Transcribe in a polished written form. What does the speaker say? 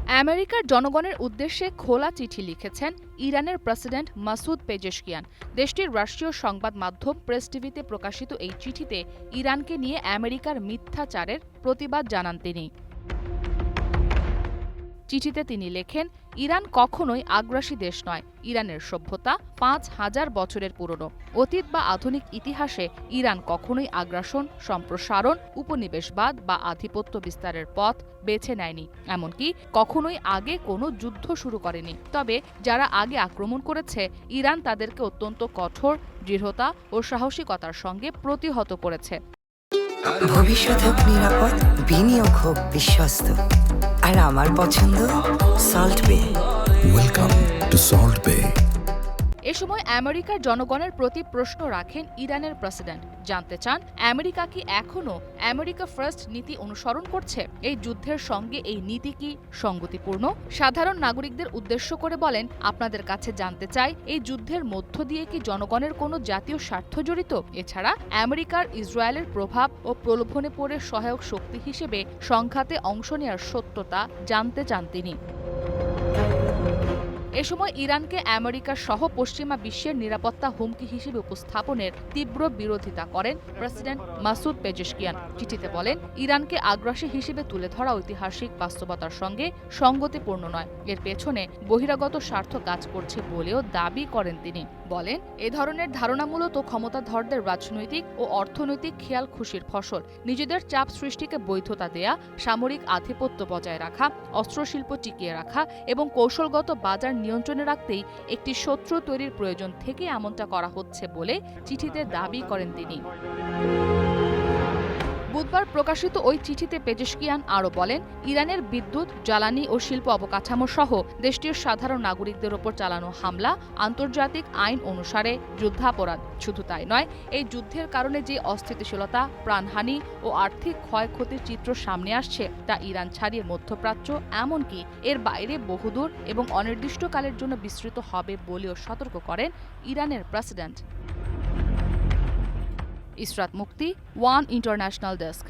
আমেরিকার জনগণের উদ্দেশ্যে খোলা চিঠি লিখেছেন ইরানের প্রেসিডেন্ট মাসুদ পেজেশকিয়ান। দেশটির রাষ্ট্রীয় সংবাদ মাধ্যম প্রেস টিভিতে প্রকাশিত এই চিঠিতে ইরানকে নিয়ে আমেরিকার মিথ্যাচারের প্রতিবাদ জানান তিনি। চিঠিতে তিনি লেখেন, ইরান কখনোই আগ্রাসী দেশ নয়। ইরানের সভ্যতা ৫,০০০ বছরের পুরনো। অতীত বা আধুনিক ইতিহাসে ইরান কখনোই আগ্রাসন, সম্প্রসারণ, উপনিবেশবাদ বা আধিপত্য বিস্তারের পথ বেছে নেয়নি। এমনকি কখনোই আগে কোনো যুদ্ধ শুরু করেনি। তবে যারা আগে আক্রমণ করেছে, ইরান তাদেরকে অত্যন্ত কঠোর, দৃঢ়তা ও সাহসিকতার সঙ্গে প্রতিহত করেছে। ভবিষ্যৎ হোক নিরাপদ, বিনিয়োগ হোক বিশ্বস্ত, আর আমার পছন্দ সল্ট বে। ওয়েলকাম টু সল্ট বে। এ সময় আমেরিকার জনগণের প্রতি প্রশ্ন রাখেন ইরানের প্রেসিডেন্ট। জানতে চান, আমেরিকা কি এখনও আমেরিকা ফার্স্ট নীতি অনুসরণ করছে? এই যুদ্ধের সঙ্গে এই নীতি কি সঙ্গতিপূর্ণ? সাধারণ নাগরিকদের উদ্দেশ্য করে বলেন, আপনাদের কাছে জানতে চাই, এই যুদ্ধের মধ্য দিয়ে কি জনগণের কোনো জাতীয় স্বার্থ জড়িত? এছাড়া আমেরিকার ইসরায়েলের প্রভাব ও প্রলোভনে পড়ে সহায়ক শক্তি হিসেবে সংঘাতে অংশ নেওয়ার সত্যতা জানতে চান তিনি। এ সময় ইরানকে আমেরিকা সহ পশ্চিমা বিশ্বের নিরাপত্তা হুমকি হিসেবে উপস্থাপনের তীব্র বিরোধিতা করেন প্রেসিডেন্ট মাসুদ পেজেশকিয়ান। চিঠিতে বলেন, ইরানকে আগ্রাসী হিসেবে তুলে ধরা ঐতিহাসিক বাস্তবতার সঙ্গে সঙ্গতিপূর্ণ নয়। এর পেছনে বহিরাগত স্বার্থ কাজ করছে বলেও দাবি করেন তিনি। বলেন, এ ধরনের ধারণা মূলত ক্ষমতাধরদের রাজনৈতিক ও অর্থনৈতিক খেয়াল খুশির ফসল। নিজেদের চাপ সৃষ্টিকে বৈধতা দেয়া, সামরিক আধিপত্য বজায় রাখা, অস্ত্রশিল্প টিকিয়ে রাখা এবং কৌশলগত বাজার নিয়ন্ত্রণে রাখতেই একটি শত্রু তৈরির প্রয়োজন থেকে এমনটা করা হচ্ছে বলে চিঠিতে দাবি করেন তিনি। বুধবার প্রকাশিত ওই চিঠিতে পেজেশকিয়ান আরও বলেন, ইরানের বিদ্যুৎ, জ্বালানি ও শিল্প অবকাঠামো সহ দেশটির সাধারণ নাগরিকদের ওপর চালানো হামলা আন্তর্জাতিক আইন অনুসারে যুদ্ধাপরাধ। শুধু তাই নয়, এই যুদ্ধের কারণে যে অস্থিতিশীলতা, প্রাণহানি ও আর্থিক ক্ষয়ক্ষতির চিত্র সামনে আসছে তা ইরান ছাড়িয়ে মধ্যপ্রাচ্য, এমনকি এর বাইরে বহুদূর এবং অনির্দিষ্টকালের জন্য বিস্তৃত হবে বলেও সতর্ক করেন ইরানের প্রেসিডেন্ট। ইসরাত মুক্তি, ওয়ান ইন্টারন্যাশনাল ডেস্ক।